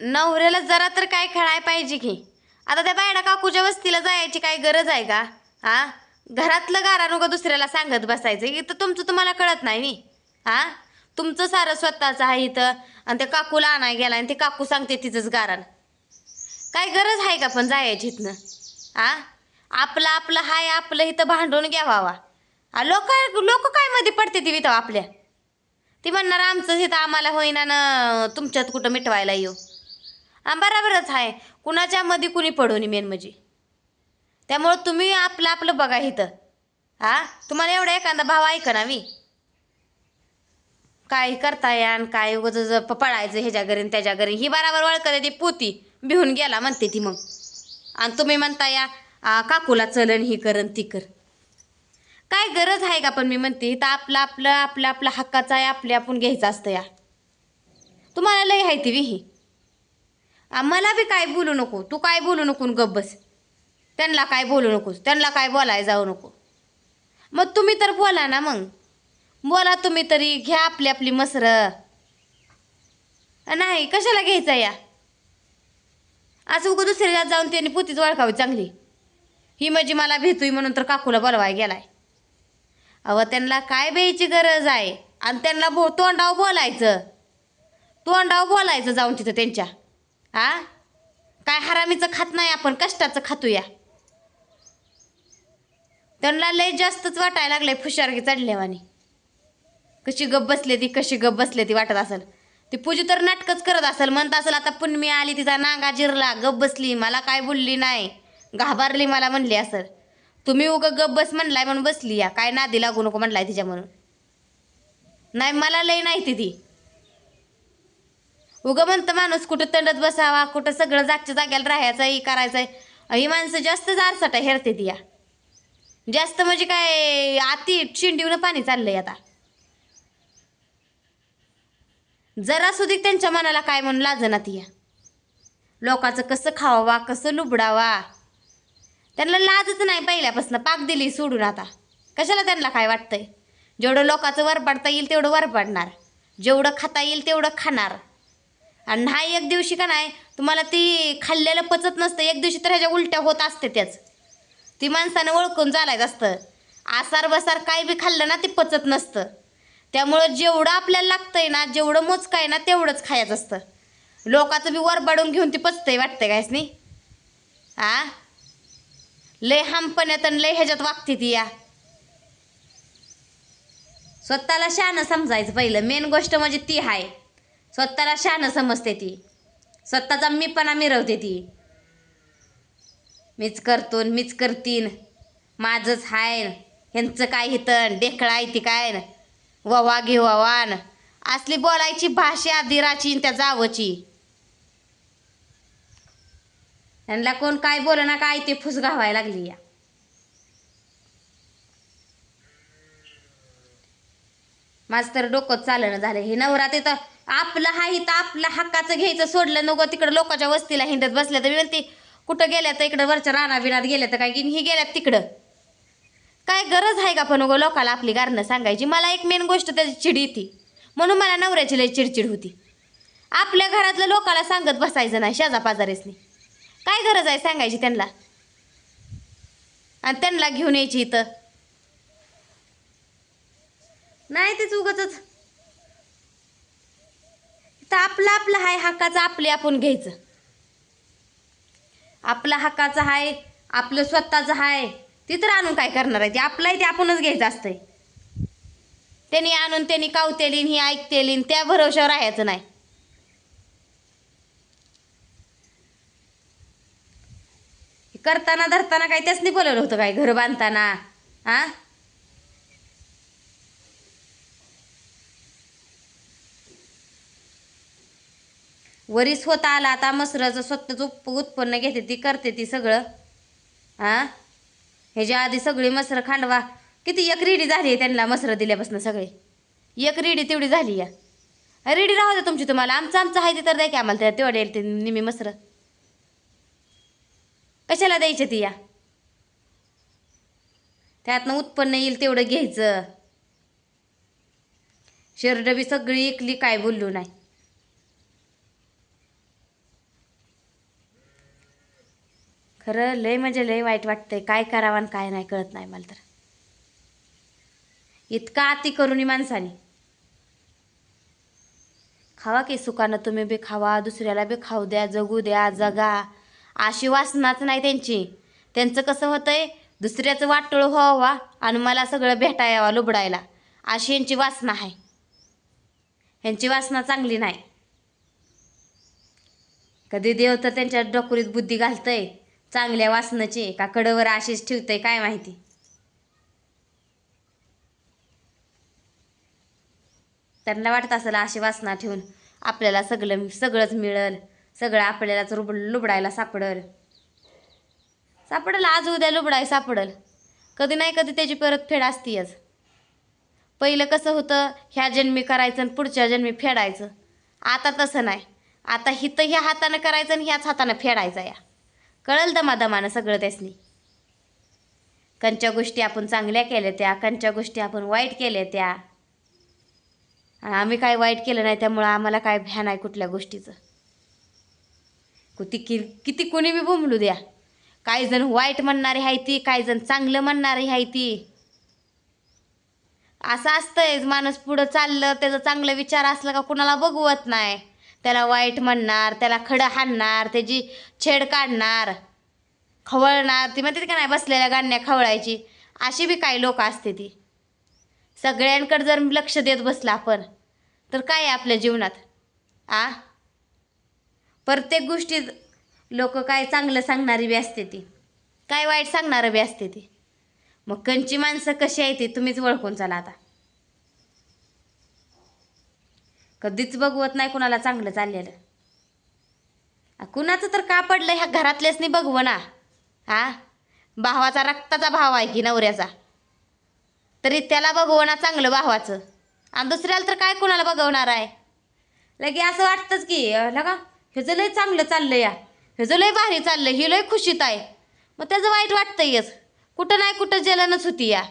नवऱ्याला जरा तर काय खेळाय पाहिजे की. आता त्या बायडा काकूच्या वस्तीला जायची काय गरज आहे का? हा, घरातलं गारा का दुसऱ्याला सांगत बसायचं इथं तुमचं तुम्हाला कळत नाही नी. हा, तुमचं सारं स्वतःचं आहे इथं आणि त्या काकूला आणाय गेला आणि ते काकू सांगते तिचंच गारण. काय गरज आहे का पण जायची इथनं? हा, आपलं आपलं हाय, आपलं इथं भांडून घ्यावा. लोक लोक काय मध्ये पडते ती इथं आपल्या. ती म्हणणार आमचं इथं आम्हाला होईना ना तुमच्यात कुठं मिटवायला येऊ. बराबरच आहे. कुणाच्या मध्ये कुणी पडून मेन म्हणजे. त्यामुळं तुम्ही आपलं आपलं बघा इथं. हा, तुम्हाला एवढा एखादा भाव ऐका ना मी. काय करताय आणि काय उगाच पळायचं ह्याच्या घरी त्याच्या घरी. ही बराबर वळखते ती पोती भिवून गेला म्हणते ती मग. आणि तुम्ही म्हणता या काकूला चलन ही करन ती कर. काय गरज आहे का पण मी म्हणते इथं आपलं आपलं आपलं आपलं हक्काचं आहे, आपले आपण घ्यायचं असतं या. तुम्हाला लय आहे ती विही. मला बी काय बोलू नको, तू काय बोलू नको गप्प बस. त्यांना काय बोलू नकोस, त्यांना काय बोलाय जाऊ नको. मग तुम्ही तर बोला ना मग. बोला तुम्ही तरी, घ्या आपली आपली मसरं. नाही कशाला घ्यायचं या. असं उगं दुसऱ्याला जाऊन त्यांनी पुतीच ओळखावी चांगली. ही म्हणजे मला भेटूय म्हणून तर काकूला बोलवाय गेलाय. अव त्यांना काय द्यायची गरज आहे. आणि त्यांना तोंडाव बोलायचं. तोंडाव बोलायचं जाऊन तिथं त्यांच्या. हा, काय हरामीचं खात नाही आपण, कष्टाचं खातोया. त्यांना लय जास्तच वाटायला लागलंय फुशारगी चढल्यावानी. कशी गप बसले ती, कशी गप बसले ती वाटत असेल. ती पूजी तर नाटकच करत असेल, म्हणत असेल आता पुण्यमी आली तिचा नांगा जिरला, गप बसली, मला काय बोलली नाही, घाबरली मला म्हणली असेल. तुम्ही उगं गप बस म्हणलाय म्हणून बसली या, काय नादी लागू नको म्हणलाय तिच्या म्हणून. नाही मला लय नाही ती. उगं म्हणतं माणूस कुठं तंडत बसावा, कुठं सगळं जागच्या जाग्याला राहायचं ही करायचंय. ही माणसं जास्त जारसाटा हेरते ती या. जास्त म्हणजे काय आती शिंडीवनं पाणी चाललंय आता. जरा सुधी त्यांच्या मनाला काय म्हणून लाजना ती या. लोकांचं कसं खावा, कसं लुबडावा. त्यांना लाजच नाही पहिल्यापासून, पाक दिली सोडून आता. कशाला त्यांना काय वाटतंय. जेवढं लोकांचं वरपाडता येईल तेवढं वरपाडणार, जेवढं खाता येईल तेवढं खाणार. आणि नाही एक दिवशी का नाही तुम्हाला ती खाल्लेलं पचत नसतं, एक दिवशी तर ह्याच्या उलट्या होत असते त्याच. ती माणसानं ओळखून चालायचं असतं. आसार बसार काय बी खाल्लं ना ते पचत नसतं. त्यामुळं जेवढं आपल्याला लागतंय ना, जेवढं मोजकं आहे ना तेवढंच खायचं असतं. लोकांचं बी वरबाडून घेऊन ती पचतंय वाटतंय कायच नाही. आ, लय हमपण्यात आणि लय ह्याच्यात वागते ती या. स्वतःला शहाणं समजायचं पहिलं, मेन गोष्ट म्हणजे ती आहे. स्वतःला शहाणं समजते ती, स्वतःचा मीपणा मिरवते ती. मीच करतो मीच करतीन, माझंच हाय, ह्यांचं काय हितं डेखळा आहे ती काय ववा घे ववान. असली बोलायची भाषा दिराची त्या जावची. त्यांना कोण काय बोल ना काय ते फुस घावायला लागली या. माझं तर डोकंच चालणं झालं. हे नवरा तिथं आपलं हाय इथं आपलं हक्काचं घ्यायचं सोडलं नको तिकडं लोकांच्या वस्तीला हिंडत बसल्या. तर मी म्हणते कुठं गेल्या तर इकडं वरच्या राणा बिनात गेल्या तर काय की ही गेल्यात तिकडं. काय गरज आहे का पण उगं लोकाला आपली गारणं सांगायची. मला एक मेन गोष्ट त्याची चिड येते म्हणून मला नवऱ्याची लय चिडचिड होती. आपल्या घरातलं लोकाला सांगत बसायचं नाही शेजापाजारीसनी. काय गरज आहे सांगायची त्यांना आणि त्यांना घेऊन यायची इथं. नाही तेच उगतच तर आपलं आपलं हाय हक्काचं आपले आपण घ्यायचं. आपला हक्काचं हाय, आपलं स्वतःचं हाय, ती तर आणून काय करणार आहे. ते आपलं आहे ते आपणच घ्यायचं असतंय. त्यांनी आणून त्यांनी कावतेलीन ही ऐकतेलीन त्या भरोशावर राहायचं नाही. करताना धरताना काय त्यासनी बोलवलं होतं काय घर बांधताना. हा, वरीस होत आला आता मसराचं स्वतःच उत्पन्न घेते ती करते ती सगळं. हा, ह्याच्या आधी सगळी मसरं खांडवा किती एक रिडी झाली आहे त्यांना मसरं दिल्यापासून सगळे. एक रिडी तेवढी झाली या. रिडी राहू द्या तुमची तुम्हाला, आमचं आमचं आहे ते तर द्या की आम्हाला तेवढे ते निमी मसरं. कशाला द्यायचे ती या. त्यातनं उत्पन्न येईल तेवढं घ्यायचं. शेरड बी सगळी इकली काय बोललो नाही. खरं लय म्हणजे लय वाईट वाटतंय. काय करावं आणि काय नाही कळत नाही मला तर. इतका अति करून माणसाने. खावा की सुखानं, तुम्ही बी खावा, दुसऱ्याला बी खाऊ द्या, जगू द्या, जगा. अशी वासनाच नाही त्यांची. त्यांचं कसं होतंय, दुसऱ्याचं वाटोळं व्हावा आणि मला सगळं भेटा यावा लुबडायला, अशी यांची वासना आहे. यांची वासना चांगली नाही. कधी देव तर त्यांच्या डोकुरीत बुद्धी घालतंय चांगल्या वासनाची, का कडवर आशीष ठेवतंय काय माहिती. त्यांना वाटत असेल अशी वासना ठेवून आपल्याला सगळंच मिळेल, सगळं आपल्यालाच लुबडायला सापडल. आज उद्या लुबडाय सापडल. कधी नाही कधी त्याची परतफेड असतीच. पहिलं कसं होतं, ह्या जन्मी करायचं आणि पुढच्या जन्मी फेडायचं. आता तसं नाही. आता हिथं ह्या हातानं करायचं आणि ह्याच हातानं फेडायचं. या कळल दमादमानं सगळं त्यासनी. कंच्या गोष्टी आपण चांगल्या केल्या त्या, कंच्या गोष्टी आपण वाईट केल्या त्या. आम्ही काय वाईट केलं नाही त्यामुळं आम्हाला काय भ्या नाही कुठल्या गोष्टीचं. किती कोणी बी बोंबलू द्या. काही जण वाईट म्हणणारी आहे ती, काही जण चांगलं म्हणणारी आहे ती. असं असतंय. माणूस पुढं चाललं, त्याचा चांगला विचार असला का कुणाला बघवत नाही. त्याला वाईट म्हणणार, त्याला खडं हाणणार, त्याची छेड काढणार, खवळणार. ती म्हणते का नाही, बसलेल्या गाण्या खवळायची. अशी बी काही लोक असते ती. सगळ्यांकडे जर लक्ष देत बसला आपण तर काय आहे आपल्या जीवनात. प्रत्येक गोष्टीत लोक काय चांगलं सांगणारी बी असते ती, काय वाईट सांगणारं बी असते ती. मग कंची माणसं कशी आहे ती तुम्हीच ओळखून चला. आता कधीच बघवत नाही कुणाला चांगलं चाललेलं. कुणाचं तर का पडलं ह्या घरातल्याच नाही बघव ना. भावाचा रक्ताचा भाव आहे की नवऱ्याचा, तरी त्याला बघवणार चांगलं भावाचं, आणि दुसऱ्याला तर काय कुणाला बघवणार आहे. लगे असं वाटतंच की लगा ह्याचं लय चांगलं चाललं, या ह्याचं लय भारी चाललं, ही लय खुशीत आहे. मग त्याचं वाईट वाटतंयच. कुठं नाही कुठं जलनच होती. या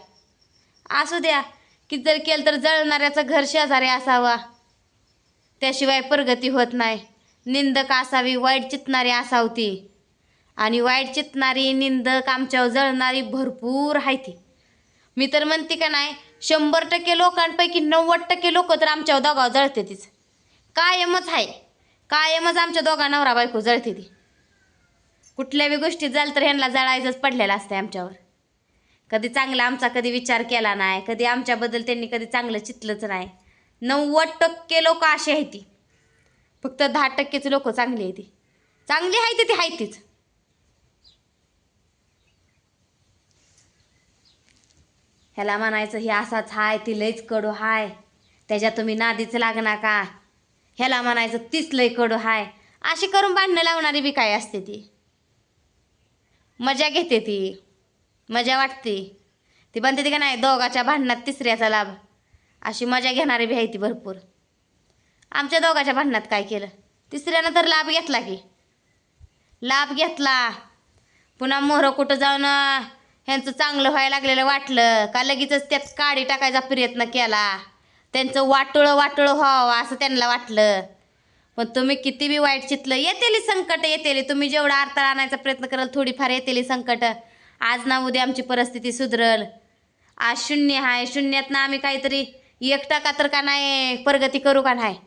असू द्या. किती जर केलं तर जळणाऱ्याचं घर शेजारी असावा, त्याशिवाय प्रगती होत नाही. निंदक असावी, वाईट चितणारी असावती. आणि वाईट चितणारी, निंदक, आमच्यावर जळणारी भरपूर आहे ती. मी तर म्हणते का नाही, 100% लोकांपैकी 90% लोक तर आमच्यावर दोघावर जळते तीच. कायमच आहे. कायमच आमच्या दोघा नवरा बायको जळते ती. कुठल्या बी गोष्टीत झालं तर ह्यांना जळायचंच पडलेलं असतं आमच्यावर. कधी चांगला आमचा कधी विचार केला नाही, कधी आमच्याबद्दल त्यांनी कधी चांगलं चितलंच नाही. 90% लोक अशी आहे ती. फक्त 10%च लोक चांगली आहे ती. चांगली आहे ती आहे तीच. ह्याला म्हणायचं हे असाच हाय, ती लयच कडू हाय, त्याच्या तुम्ही नादीच लागणार का. ह्याला म्हणायचं तीच लय कडू हाय. अशी करून भांडणं लावणारी बी काय असते ती. मजा घेते ती, मजा वाटते ती. बनते ती का नाही, दोघाच्या भांडणात तिसऱ्याचा लाभ, अशी मजा घेणारी बी आहे ती भरपूर. आमच्या दोघाच्या भांडणात काय केलं, तिसऱ्यानं तर लाभ घेतला की. लाभ घेतला. पुन्हा मोहरं कुठं जाऊन ह्यांचं चांगलं व्हायला लागलेलं वाटलं का लगेचच त्यात काडी टाकायचा प्रयत्न केला. त्यांचं वाटोळं व्हावं असं त्यांना वाटलं. पण तुम्ही किती बी वाईट चितलं, येतेली संकट येतेली. तुम्ही जेवढा अडथळा आणायचा प्रयत्न कराल थोडीफार येतेली संकट. आज ना उद्या आमची परिस्थिती सुधरल. आज शून्य आहे, शून्यातनं आम्ही काहीतरी 1% तर का नाही प्रगती करू का नाही.